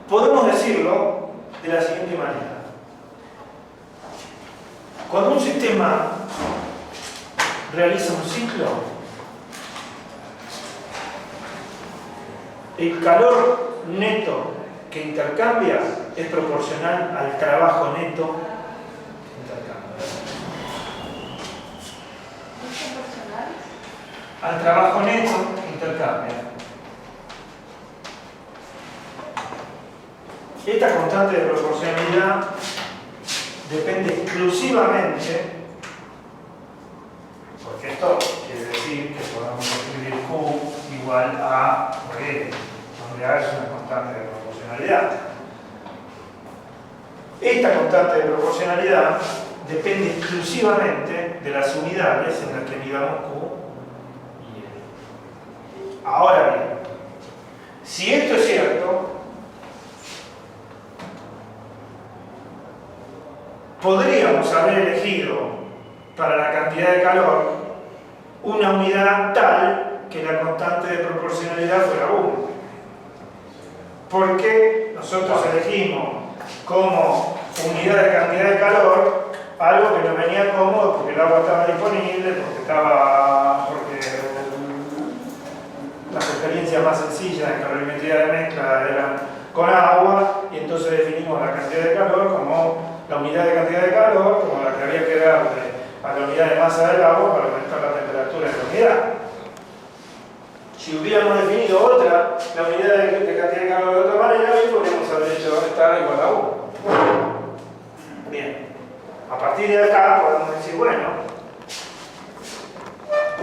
Podemos decirlo de la siguiente manera. Cuando un sistema realiza un ciclo, el calor neto que intercambia es proporcional al trabajo neto que intercambia. ¿Es proporcional? Al trabajo neto que intercambia. Esta constante de proporcionalidad depende exclusivamente, porque esto quiere decir que podemos escribir Q igual a R, donde A es una constante de proporcionalidad. Esta constante de proporcionalidad depende exclusivamente de las unidades en las que midamos Q y L. Ahora bien, si esto es cierto, podríamos haber elegido para la cantidad de calor una unidad tal que la constante de proporcionalidad fuera 1. Porque nosotros elegimos como unidad de cantidad de calor algo que nos venía cómodo porque el agua estaba disponible, porque las experiencias más sencillas en calorimetría de mezcla eran con agua, y entonces definimos la cantidad de calor como la unidad de cantidad de calor, como la que había que darle a la unidad de masa del agua para aumentar la temperatura de la unidad. Si hubiéramos definido otra, la unidad de cantidad de calor de otra manera, hoy podríamos haber hecho estar igual a 1. Bien. A partir de acá podemos decir, bueno,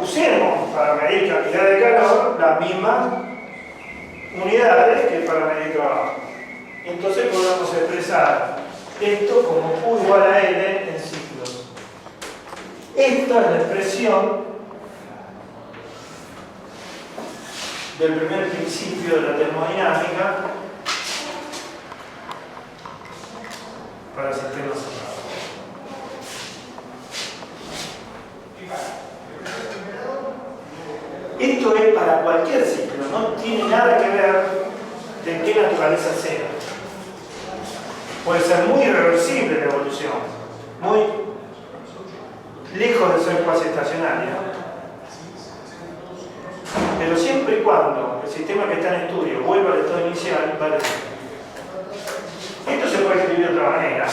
usemos para medir cantidad de calor las mismas unidades que para medir trabajo. Entonces podemos expresar esto como Q igual a L en ciclos. Esta es la expresión del primer principio de la termodinámica para sistemas cerrados. Esto es para cualquier ciclo, no tiene nada que ver de qué naturaleza sea. Puede ser muy irreversible la evolución, muy lejos de ser cuasi estacionaria, pero siempre y cuando el sistema que está en estudio vuelva al estado inicial, vale. Esto se puede escribir de otra manera.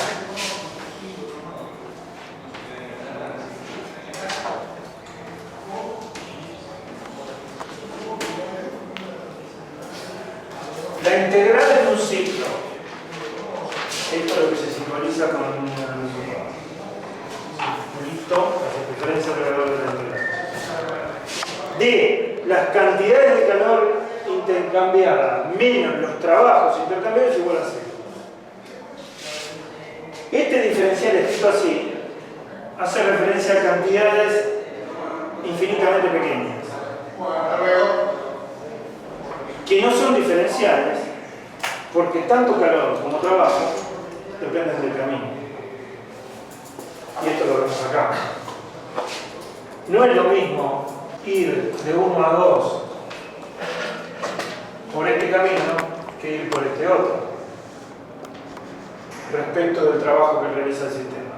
La integral en un ciclo, esto es lo que se simboliza con un circulito, la circunferencia alrededor de la integral, de las cantidades de calor intercambiadas menos los trabajos intercambiados es igual a 0. Este diferencial escrito así hace referencia a cantidades infinitamente pequeñas, que no son diferenciales, porque tanto calor como trabajo dependen del camino. Y esto lo vemos acá. No es lo mismo ir de 1 a 2 por este camino que ir por este otro, respecto del trabajo que realiza el sistema.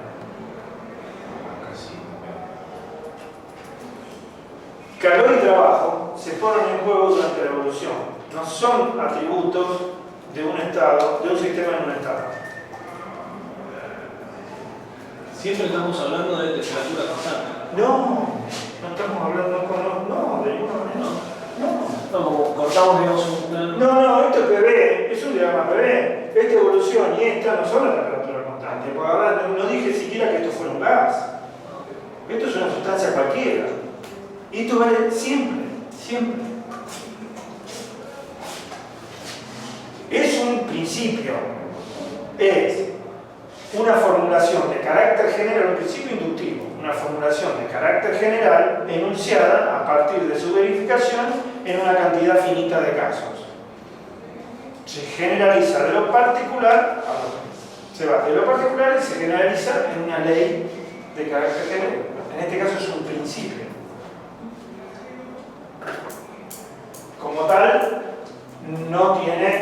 Calor y trabajo se ponen en juego durante la evolución. No son atributos de un estado, de un sistema en un estado. Siempre estamos hablando de temperatura constante. No estamos hablando con no, de ninguna manera. No, como cortamos, digamos, un plano. No, esto es PV, es un diagrama PV. Esta evolución y esta no son la temperatura constante. Porque ahora no dije siquiera que esto fuera un gas. Esto es una sustancia cualquiera. Y esto vale siempre, siempre. Es un principio, es una formulación de carácter general, un principio inductivo, una formulación de carácter general enunciada a partir de su verificación en una cantidad finita de casos. Se generaliza de lo particular, se va de lo particular y se generaliza en una ley de carácter general. En este caso es un principio. Como tal, no tiene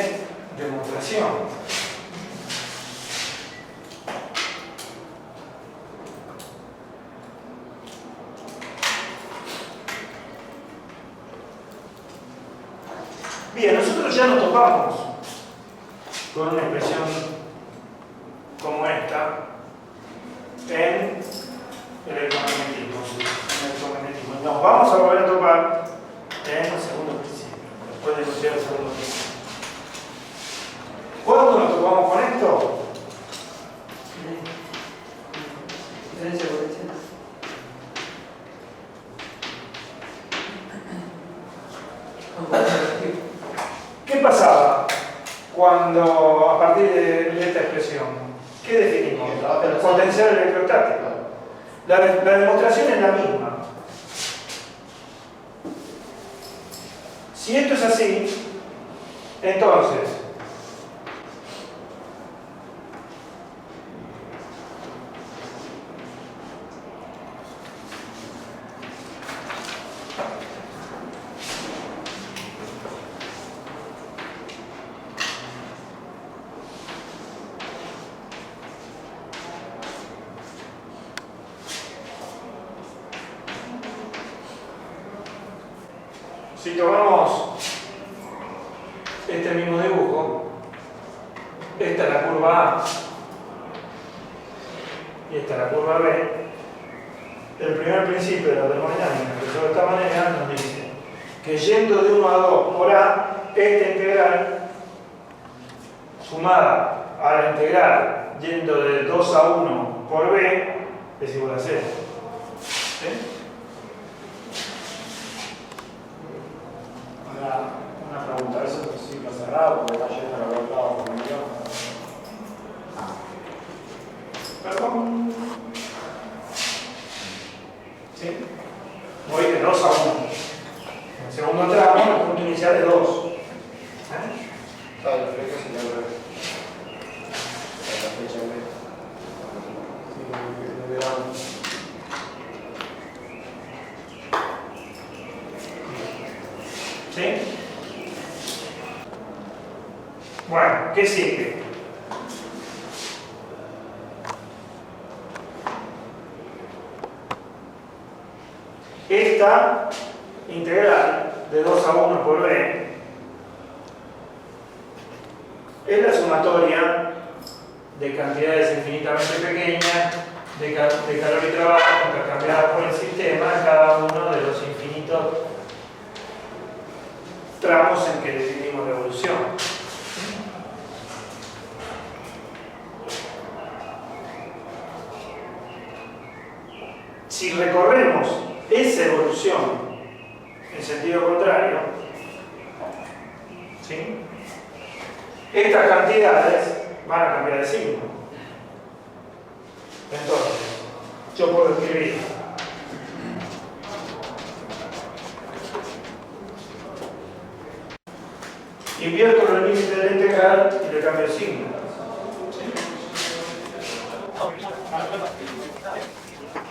demostración. Bien, nosotros ya nos topamos con una expresión como esta en el electromagnetismo. Nos vamos a volver a topar en el segundo principio, después de enunciar el segundo principio. ¿Cuándo nos topamos con esto? ¿Qué pasaba cuando, a partir de esta expresión, qué definimos? El potencial electrostático. La demostración es la misma. Si esto es así, entonces si tomamos este mismo dibujo, esta es la curva A y esta es la curva B, el primer principio de la termodinámica, que de esta manera nos dice que yendo de 1 a 2 por A, esta integral sumada a la integral yendo de 2 a 1 por B es igual a 0. ¿Sí? Una pregunta, ¿eso es un ciclo cerrado porque está yendo a los lados por el guión? ¿Perdón? ¿Sí? Voy de 2 a 1. En el segundo tramo, el punto inicial es 2. Claro, yo creo que sería al revés. La fecha B. ¿Sí? Bueno, ¿qué sigue? Esta integral de 2 a 1 por B es la sumatoria de cantidades infinitamente pequeñas de calor y trabajo intercambiadas por el sistema en cada uno de los infinitos tramos en que definimos la evolución. Si recorremos esa evolución en sentido contrario, ¿sí?, estas cantidades van a cambiar de signo. Entonces, yo puedo escribir invierto los límites de la integral y le cambio el signo. ¿Sí?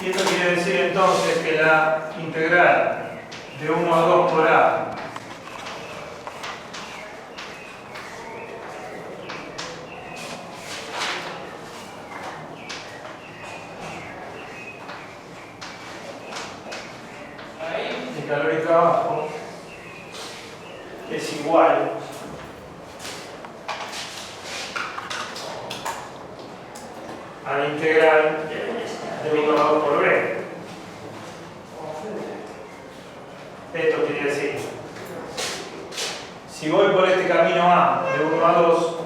Y esto quiere decir entonces que la integral de 1 a 2 por A de calor y trabajo es igual a la integral de 1 a 2 por B. Esto quiere decir, si voy por este camino A de 1 a 2,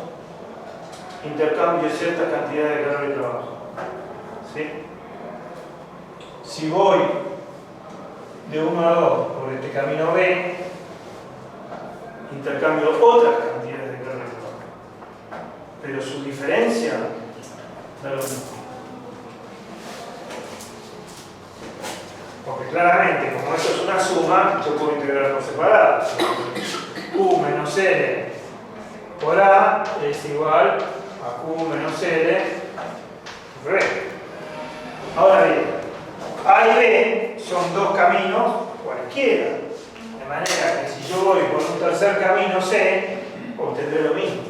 intercambio cierta cantidad de calor y trabajo. ¿Sí? Si voy de 1 a 2 por este camino B, intercambio otras cantidades de calor y trabajo. Pero su diferencia da lo mismo. Porque claramente, como esto es una suma, yo puedo integrar por separado. Q menos L por A es igual a Q menos L por B. Ahora bien, A y B son dos caminos cualquiera. De manera que si yo voy por un tercer camino C, obtendré lo mismo.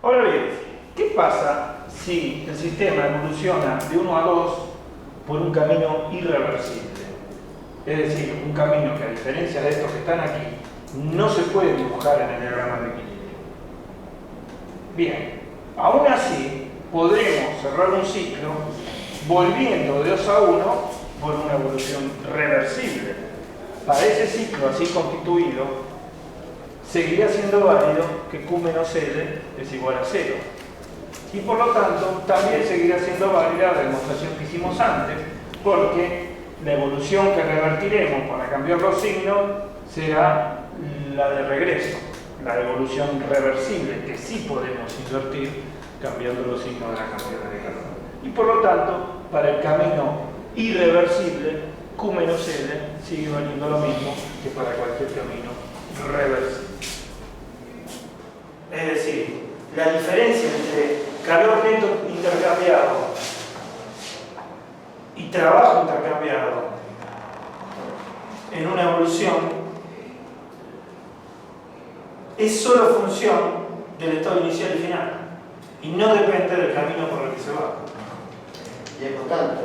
Ahora bien, ¿qué pasa si el sistema evoluciona de 1 a 2 por un camino irreversible? Es decir, un camino que, a diferencia de estos que están aquí, no se puede dibujar en el diagrama de equilibrio. Bien, aún así, podremos cerrar un ciclo volviendo de 2 a 1 por una evolución reversible. Para ese ciclo así constituido, seguiría siendo válido que Q menos L es igual a 0. Y por lo tanto, también seguirá siendo válida la demostración que hicimos antes, porque la evolución que revertiremos para cambiar los signos será la de regreso, la evolución reversible, que sí podemos invertir cambiando los signos de la cantidad de calor. Y por lo tanto, para el camino irreversible, Q menos L sigue valiendo lo mismo que para cualquier camino reversible. Es decir, la diferencia entre calor neto intercambiado y trabajo intercambiado en una evolución es solo función del estado inicial y final y no depende del camino por el que se va. Y es constante,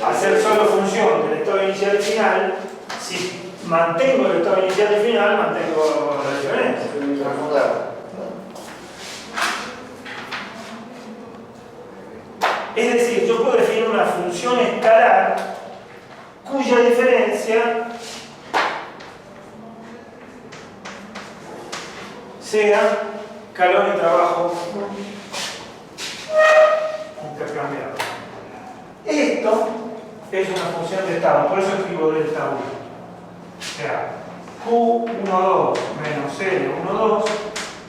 ¿no? Al ser solo función del estado inicial y final, si mantengo el estado inicial y final, mantengo la diferencia. Es decir, yo puedo definir una función escalar cuya diferencia sea calor y trabajo intercambiado. Esto es una función de estado, por eso escribo delta 1. O sea, Q12 menos L12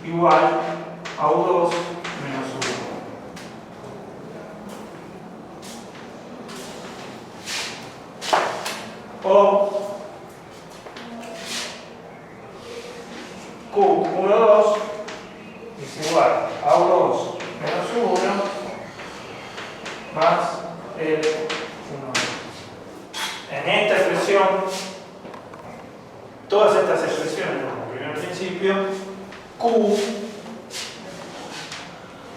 igual a U2 menos U1. O Q12 es igual a U2 menos U1 más L1. En esta expresión, todas estas expresiones, como primero principio, Q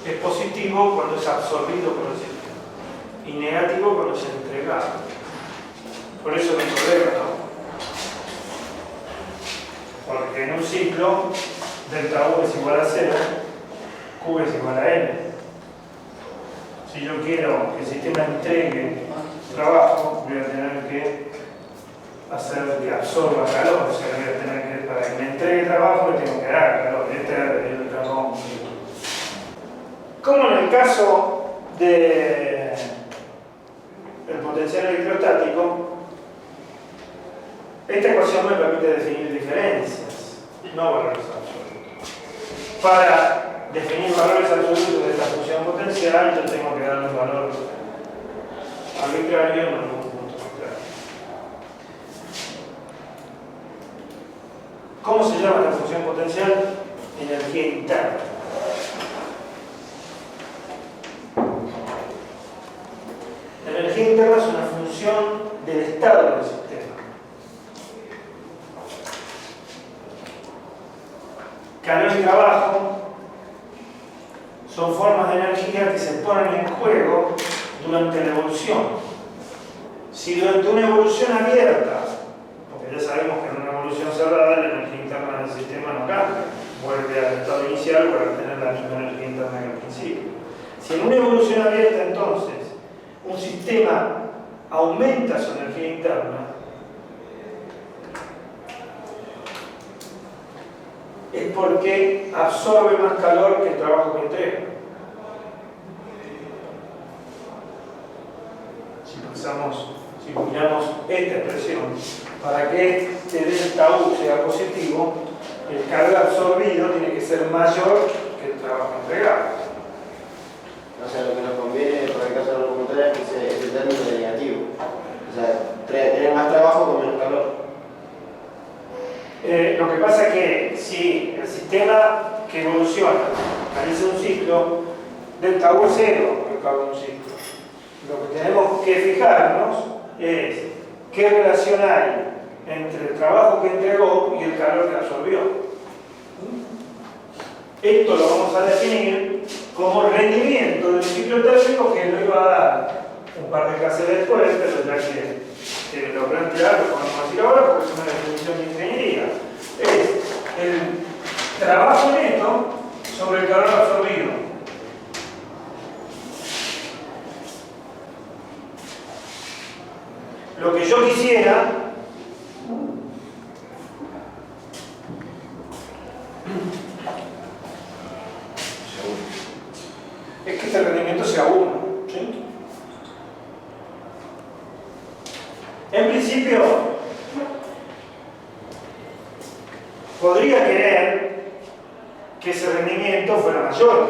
es positivo cuando es absorbido por el sistema y negativo cuando es entregado. Por eso mi problema, ¿no? Porque en un ciclo, delta U es igual a 0, Q es igual a N. Si yo quiero que el sistema entregue trabajo, voy a tener que hacer que absorba calor, o sea, voy a tener que, para que me entregue trabajo, le tengo que dar calor. Este es el trabajo. Como en el caso del potencial electrostático, esta ecuación me permite definir diferencias, no valores absolutos. Para definir valores absolutos de esta función potencial, yo tengo que darle un valor arbitrario en algún punto contrario. ¿Cómo se llama esta función potencial? Energía interna. La energía interna es una función del estado del sistema. Calor y trabajo son formas de energía que se ponen en juego durante la evolución. Si durante una evolución abierta, porque ya sabemos que en una evolución cerrada la energía interna del sistema no cambia, vuelve al estado inicial para tener la misma energía interna que al principio. Si en una evolución abierta entonces un sistema aumenta su energía interna, es porque absorbe más calor que el trabajo que entrega. Si miramos esta expresión, para que este delta U sea positivo, el calor absorbido tiene que ser mayor que el trabajo entregado. O sea, lo que nos conviene, por el caso de la locomotora, es que ese término es negativo. O sea, tener más trabajo con menos calor. Lo que pasa es que si el sistema que evoluciona realiza un ciclo, delta U es 0 al cabo de un ciclo. Lo que tenemos que fijarnos es qué relación hay entre el trabajo que entregó y el calor que absorbió. Esto lo vamos a definir como rendimiento del ciclo térmico, que lo iba a dar un par de clases después, pero ya que lo plantear, lo podemos decir ahora porque es una definición de ingeniería. Es el trabajo neto sobre el calor absorbido. Lo que yo quisiera es que este rendimiento sea 1. ¿Sí? En principio, podría querer que ese rendimiento fuera mayor,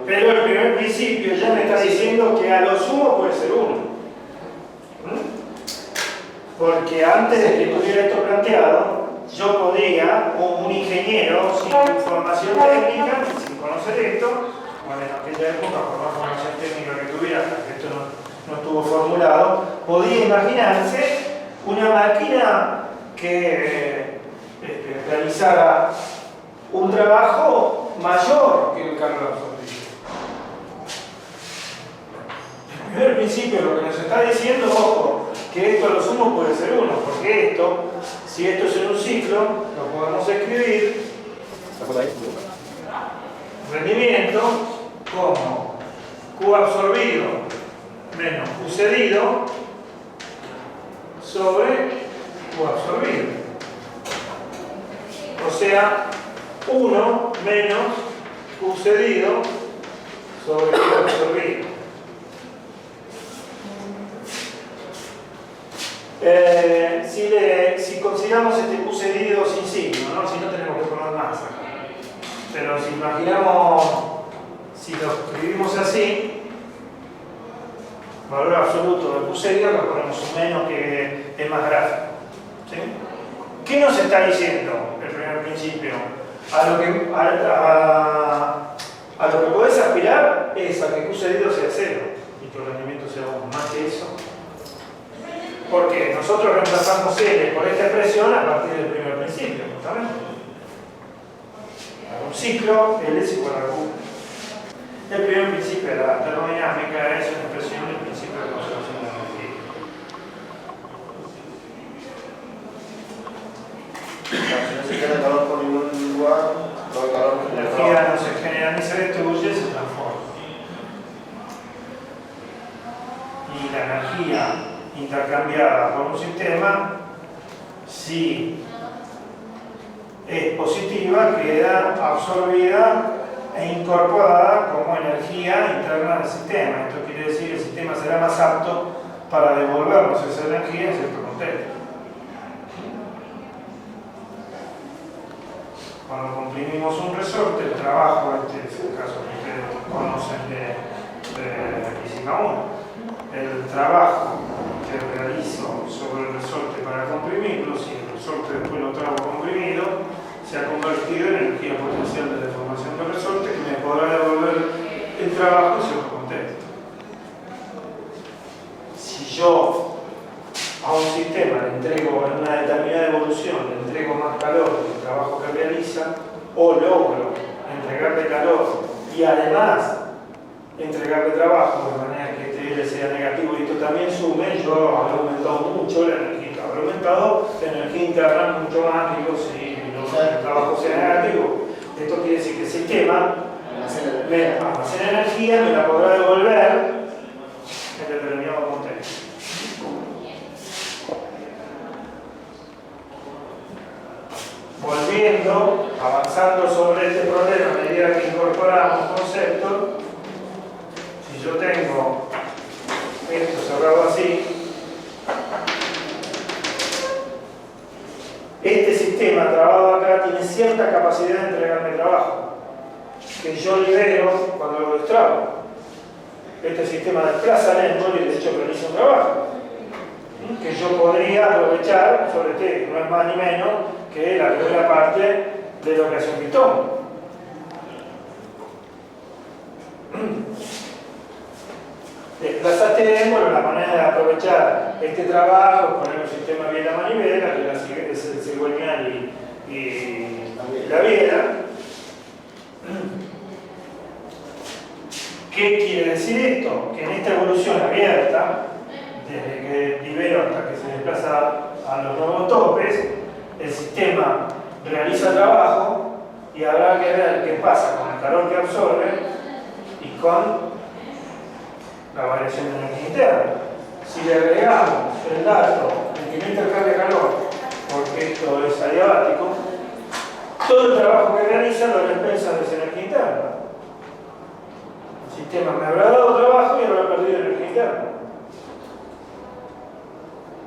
pero el primer principio ya me está diciendo que a lo sumo puede ser 1. Porque antes de que tuviera esto planteado, yo podría, un ingeniero sin formación técnica, sin conocer esto, bueno, en aquella época, por más formación técnica que tuviera, hasta que esto no estuvo formulado, podía imaginarse una máquina que realizara un trabajo mayor que el calor absorbido. El primer principio lo que nos está diciendo, ojo, que esto a lo sumo puede ser 1, porque esto, si esto es en un ciclo, lo podemos escribir rendimiento como Q absorbido menos Q cedido sobre Q absorbido. O sea, 1 menos Q cedido sobre Q absorbido. Si consideramos este Q cedido sin signo, ¿no? Si no tenemos que poner más acá. Pero si imaginamos, si lo escribimos así, valor absoluto de Q cedido, lo ponemos un menos que es más gráfico. ¿Sí? ¿Qué nos está diciendo el primer principio? A lo que podés aspirar es a que Q cedido sea 0 y que el rendimiento sea 1, más que eso. Porque nosotros reemplazamos L por esta expresión a partir del primer principio, justamente. Para un ciclo, L es igual a Q. El primer principio de la termodinámica es una expresión del principio de conservación de energía. Si no se genera calor por ningún lugar, todo el calor La energía no se genera ni se destruye, se transforma. Y la energía intercambiada por un sistema, si es positiva, queda absorbida e incorporada como energía interna del sistema. Esto quiere decir que el sistema será más apto para devolvernos esa energía en cierto contexto. Cuando comprimimos un resorte, el trabajo, este es el caso que ustedes conocen de física 1, el trabajo que realizo sobre el resorte para comprimirlo, si el resorte después lo trago comprimido, se ha convertido en energía potencial de deformación del resorte que me podrá devolver el trabajo en cierto contexto. Si yo a un sistema le entrego en una determinada evolución, le entrego más calor del trabajo que realiza, o logro entregarle calor y además entregarle trabajo de manera que este L sea negativo y esto también sume, yo habré aumentado mucho la energía, habré aumentado la energía interna mucho más, digo, si el trabajo sea negativo. Esto quiere decir que el sistema me almacena energía, me la podrá devolver en determinado contexto. Volviendo, avanzando sobre este problema a medida que incorporamos conceptos, si yo tengo esto cerrado así, este sistema trabado acá tiene cierta capacidad de entregarme trabajo, que yo libero cuando lo extraigo. Este sistema desplaza lento y de hecho realiza un trabajo, que yo podría aprovechar sobre T, no es más ni menos que la primera parte de lo que hace un pitón. Desplazaste, bueno, la manera de aprovechar este trabajo es poner un sistema bien la manivela, que es el cigüeñal y la biela. decir esto? Que en esta evolución abierta, desde que libero hasta que se desplaza a los nuevos topes, el sistema realiza trabajo y habrá que ver qué pasa con el calor que absorbe y con la variación de energía interna. Si le agregamos el dato de que no intercambia calor, porque esto es adiabático, todo el trabajo que realiza lo despensa de esa energía interna. El sistema me habrá dado trabajo y habrá perdido energía interna.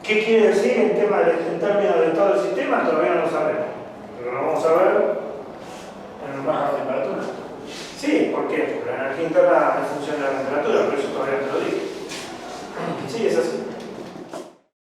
¿Qué quiere decir en términos de todo el sistema? Todavía no lo sabemos. Pero lo vamos a ver en baja temperatura. Sí, ¿por qué? Porque la energía interna es función de la temperatura, por eso todavía te lo dije. Sí, es así.